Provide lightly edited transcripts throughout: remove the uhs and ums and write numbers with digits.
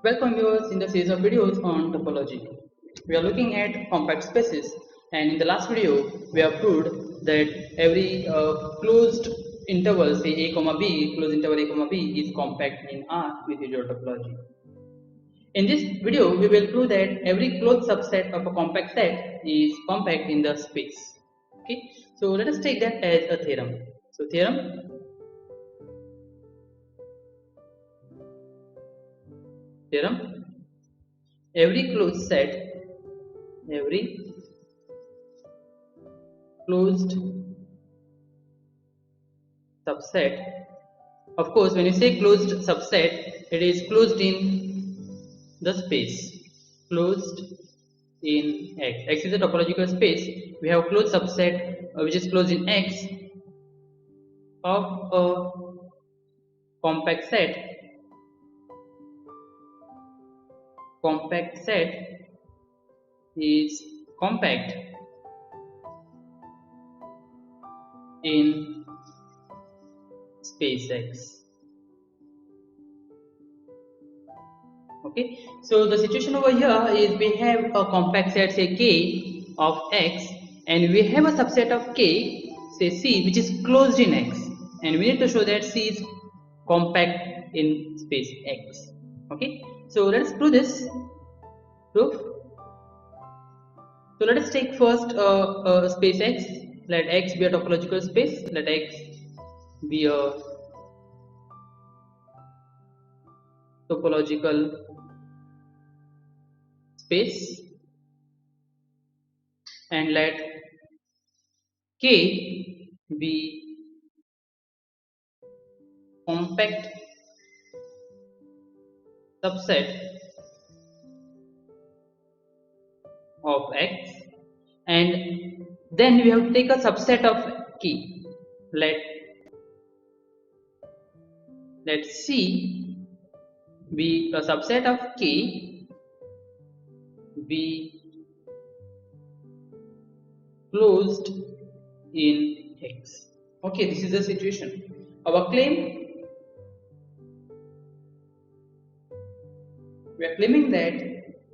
Welcome viewers in the series of videos on topology. We are looking at compact spaces, and in the last video we have proved that every closed interval, say a comma b, closed interval a comma b is compact in R with usual topology. In this video we will prove that every closed subset of a compact set is compact in the space. Okay, so let us take that as a theorem. So theorem, every closed subset, of course when you say closed subset, it is closed in the space, closed in X is a topological space. We have closed subset which is closed in X of a compact set. Compact set is compact in space X. Okay, so the situation over here is we have a compact set, say K of X, and we have a subset of K, say C, which is closed in X, and we need to show that C is compact in space X. Okay, so let's prove this proof. So let us take first space X. Let X be a topological space. Let X be a topological space, and let K be compact subset of X, and then we have to take a subset of K. Let C be a subset of K be closed in X. Okay, this is the situation. Our claim, we are claiming that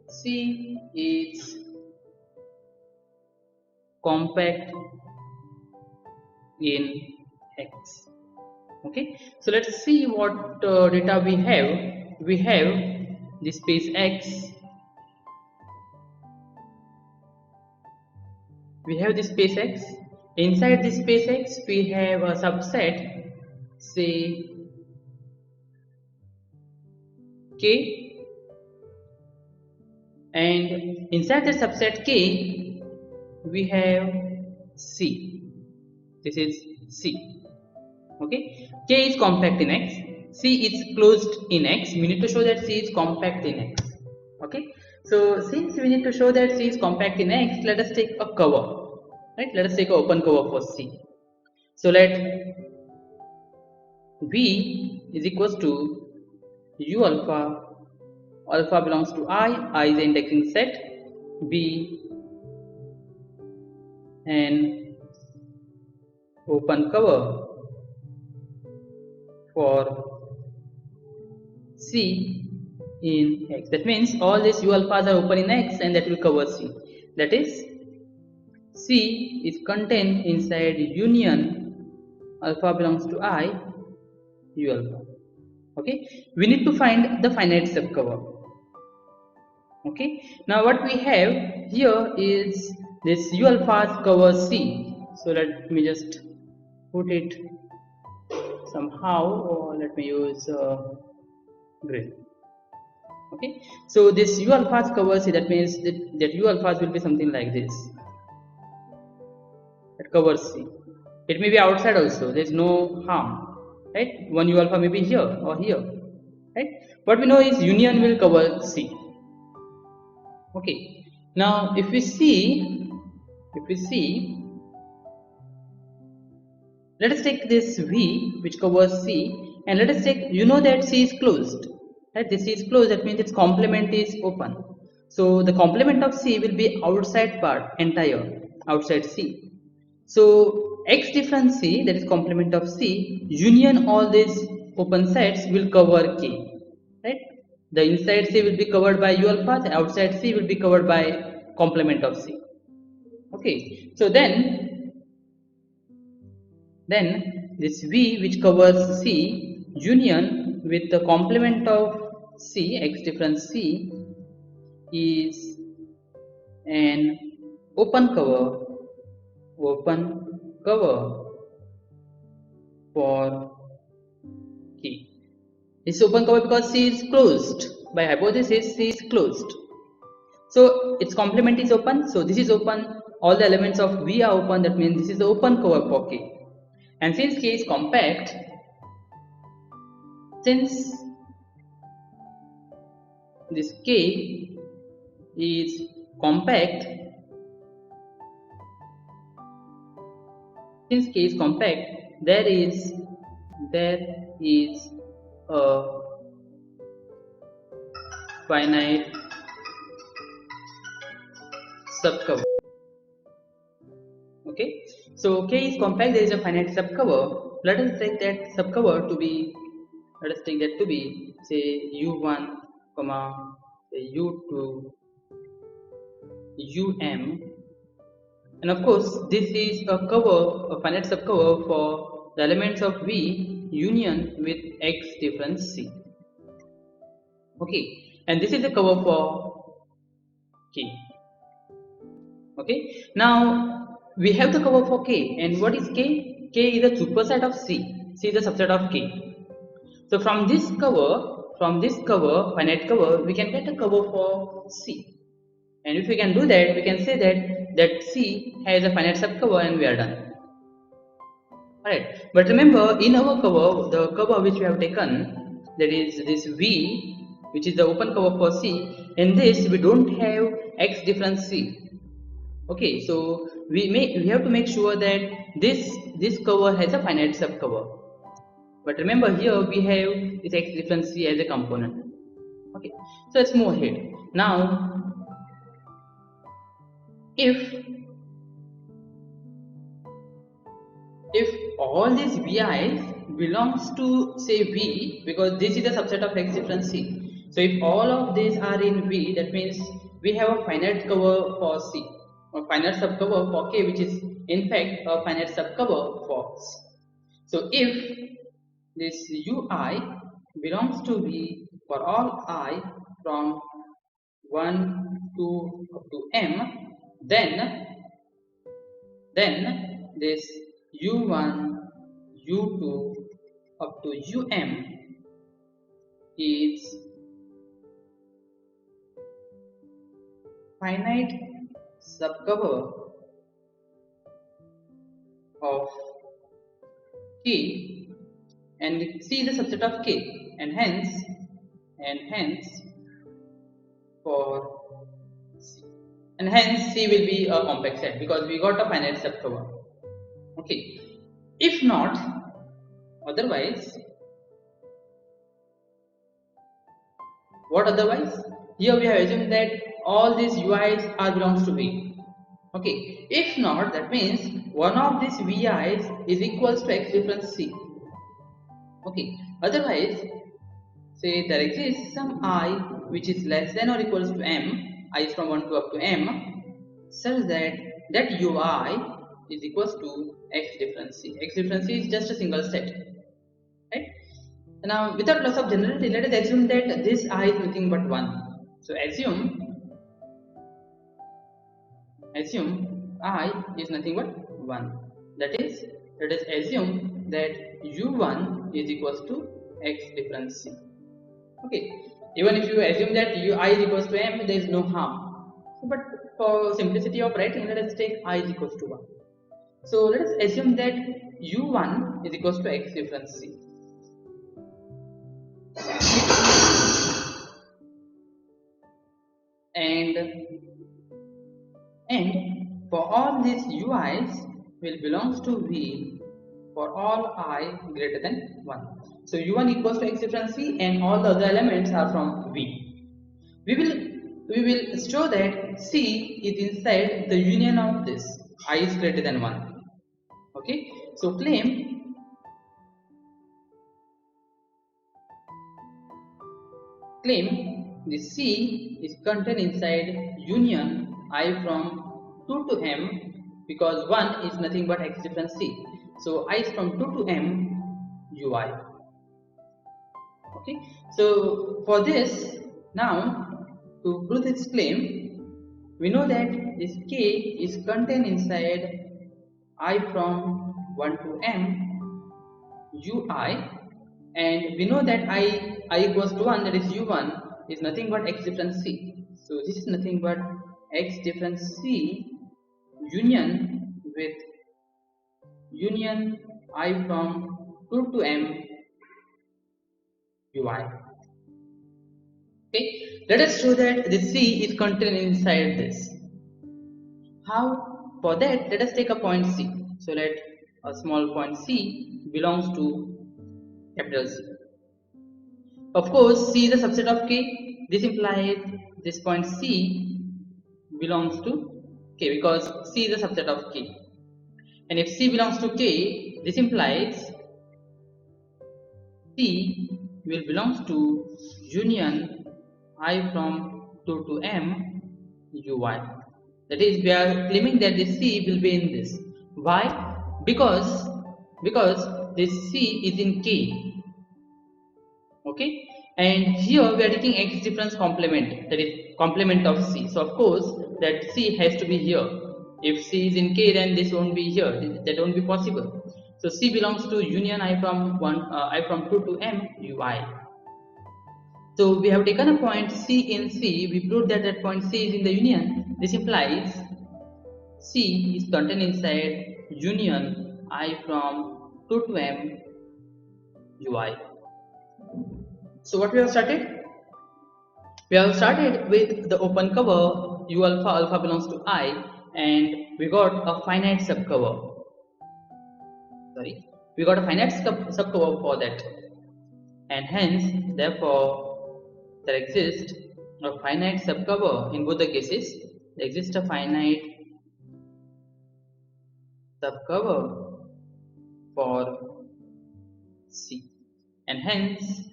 C is compact in X. Okay, so let's see what data we have. We have the space X. We have the space X. Inside the space X, we have a subset, say K, and inside the subset K, we have C. This is C. Okay, K is compact in X, C is closed in X. We need to show that C is compact in X. Okay, so since we need to show that C is compact in X, let us take a cover. Right, let us take an open cover for C. So let V is equals to U alpha. Alpha belongs to I is the indexing set, B an open cover for C in X. That means all these U alphas are open in X, and that will cover C. That is, C is contained inside union alpha belongs to I, U alpha. Okay, we need to find the finite subcover. Okay, now what we have here is this U alphas cover C. So let me just put it somehow, or let me use grid. Okay, so this U alphas cover C, that means that U alphas will be something like this. That covers C. It may be outside also, there is no harm, right? One U alpha may be here or here, right? What we know is union will cover C. Okay, now if we see, let us take this V which covers C, and let us take, you know that C is closed, right? This C is closed, that means its complement is open. So the complement of C will be outside part, entire outside C. So X difference C, that is complement of C, union all these open sets will cover K, right? the inside C will be covered by U alpha and outside C will be covered by complement of C. Okay, so then this V which covers C union with the complement of C, X difference C, is an open cover for K. It's open cover because C is closed. By hypothesis, C is closed. So its complement is open. So this is open. All the elements of V are open. That means this is the open cover for K. And since K is compact, since this K is compact, there is a finite subcover. Okay, so K is compact, there is a finite subcover. Let us take that subcover to be, say U1, say U2, Um, and of course this is a finite subcover for the elements of V union with X difference C. Okay, and this is the cover for K. Okay, now we have the cover for K, and what is K? K is a superset of C. C is a subset of K. So from this cover, finite cover, we can get a cover for C. And if we can do that, we can say that C has a finite subcover and we are done. Alright, but remember in our cover, the cover which we have taken, that is this V, which is the open cover for C, in this we don't have X difference C. Okay, so we have to make sure that this cover has a finite subcover. But remember here we have this X difference C as a component. Okay, so let's move ahead. Now if all these Vi's belongs to say V, because this is a subset of X difference C. So if all of these are in V, that means we have a finite cover for C, or finite subcover for K, which is in fact a finite subcover for C. So if this Ui belongs to V for all I from 1 to up to M, then this U1, U2 up to Um is finite subcover of K, and C is a subset of K, and hence for C, and hence C will be a compact set because we got a finite subcover. Okay, if not, otherwise, what otherwise? Here we have assumed that all these Ui's are belongs to V. Okay, if not, that means one of these Vi's is equals to X difference C. Okay, otherwise, say there exists some I which is less than or equals to M, I is from 1 to up to M, such that Ui is equals to X difference C. X difference C is just a single set, right? Now, without loss of generality, let us assume that this I is nothing but 1. So assume I is nothing but 1. That is, let us assume that U1 is equals to X difference C. Okay, even if you assume that I is equals to M, there is no harm. But for simplicity of writing, let us take I is equals to 1. So let us assume that U1 is equals to X difference C. And for all these Ui's will belongs to V for all I greater than 1. So U1 equals to X difference C and all the other elements are from V. We will show that C is inside the union of this I is greater than 1. Okay, so claim claim the C is contained inside union I from 2 to m, because 1 is nothing but x difference C. So I is from 2 to m ui. Okay, so for this, now to prove this claim, we know that this K is contained inside I from 1 to m ui, and we know that I equals to 1, that is u1 is nothing but x difference C. So this is nothing but x difference C union with union I from 2 to m ui. Okay, let us show that the C is contained inside this. How? For that, let us take a point C. So let a small point C belongs to capital C. Of course, C is a subset of K. This implies this point C belongs to K, because C is a subset of K. And if C belongs to K, this implies C will belongs to union I from 2 to m ui. That is, we are claiming that this C will be in this. Why? Because this C is in K. Okay, and here we are taking x difference complement, that is complement of C. So of course that C has to be here. If C is in K, then this won't be here. That won't be possible. So C belongs to union I from 2 to m ui. So we have taken a point C in C. We proved that that point C is in the union. This implies C is contained inside union I from 2 to m ui. So what we have started? We have started with the open cover u alpha, alpha belongs to I, and we got a finite subcover. Sorry, we got a finite subcover for that, and hence therefore there exists a finite subcover in both the cases. There exists a finite subcover for C, and hence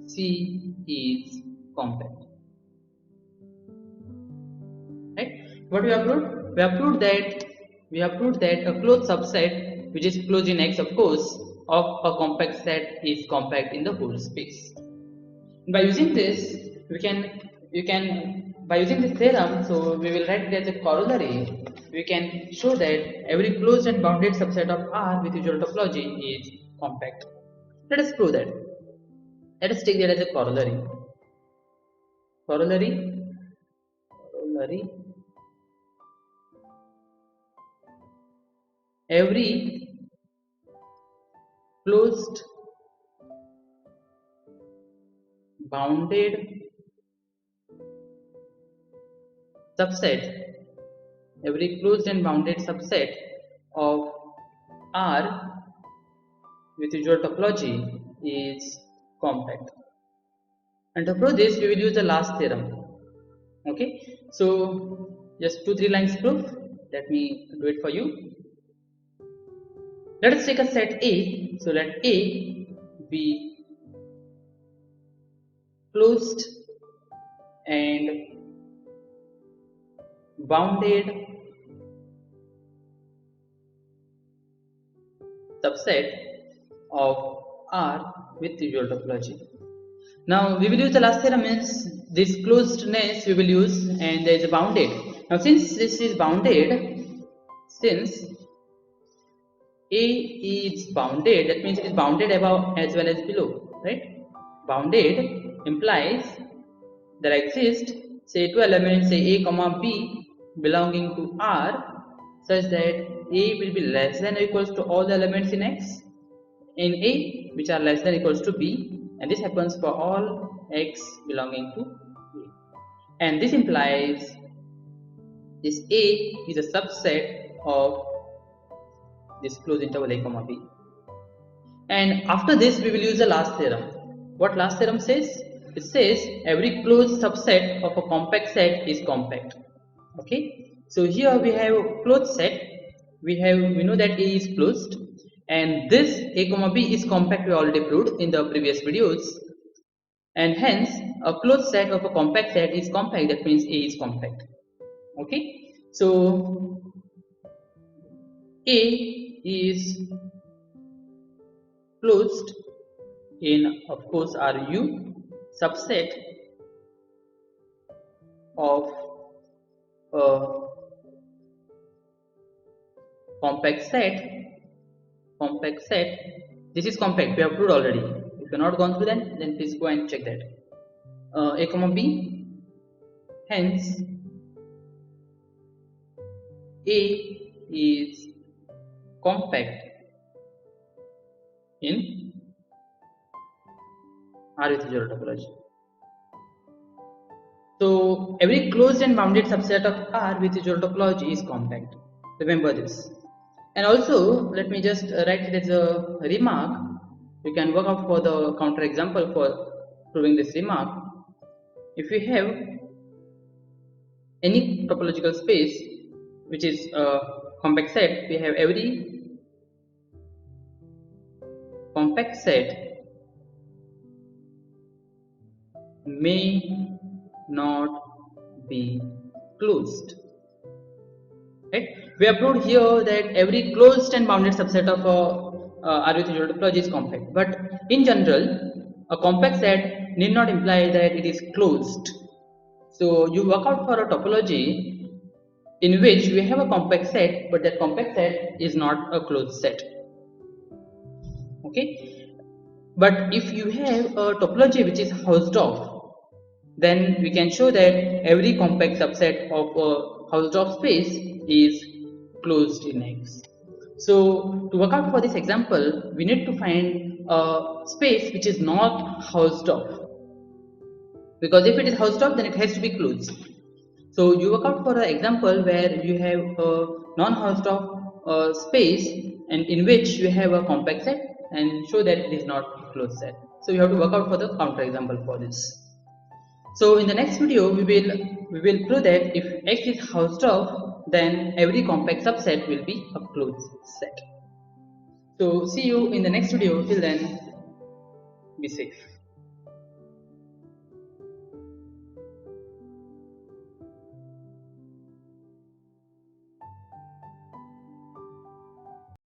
C is compact. Right? What we have proved? We have proved that a closed subset which is closed in X, of course, of a compact set is compact in the whole space. By using this, by using this theorem, so we will write it as a corollary. We can show that every closed and bounded subset of R with usual topology is compact. Let us prove that. Let us take that as a corollary. Corollary. Every closed bounded subset, every closed and bounded subset of R with usual topology is compact. And to prove this, we will use the last theorem. Okay, so just 2-3 lines proof. Let me do it for you. Let us take a set A. So let A be closed and bounded subset of R with usual topology. Now we will use the last theorem, means this closedness we will use, and there is a bounded. Now since this is bounded, since A is bounded, that means it is bounded above as well as below, right? Bounded implies there exist, say, two elements, say A comma B, belonging to R, such that A will be less than or equals to all the elements in X in A which are less than or equals to B, and this happens for all X belonging to A. And this implies this A is a subset of this closed interval A comma B. And after this we will use the last theorem. What last theorem says? It says every closed subset of a compact set is compact. Okay, so here we have a closed set. We know that A is closed, and this A comma B is compact. We already proved in the previous videos. and hence a closed set of a compact set is compact. That means A is compact. Okay, so A is closed in, of course, RU subset of a compact set. This is compact, we have proved already. If you have not gone through that, then please go and check that. A comma B, hence A is compact in R with zero topology. So every closed and bounded subset of R with zero topology is compact. Remember this. And also, let me just write it as a remark. You can work out for the counter example for proving this remark. If we have any topological space which is a compact set, we have every compact set may not be closed. Right? We have proved here that every closed and bounded subset of R with zero topology is compact. But in general, a compact set need not imply that it is closed. So you work out for a topology in which we have a compact set, but that compact set is not a closed set. Okay, but if you have a topology which is Hausdorff, then we can show that every compact subset of a Hausdorff space is closed in X. So to work out for this example, we need to find a space which is not Hausdorff, because if it is Hausdorff, then it has to be closed. So you work out for an example where you have a non-Hausdorff space, and in which you have a compact set, and show that it is not a closed set. So you have to work out for the counter example for this. So in the next video, we will prove that if X is Hausdorff, then every compact subset will be a closed set. So see you in the next video. Till then, be safe.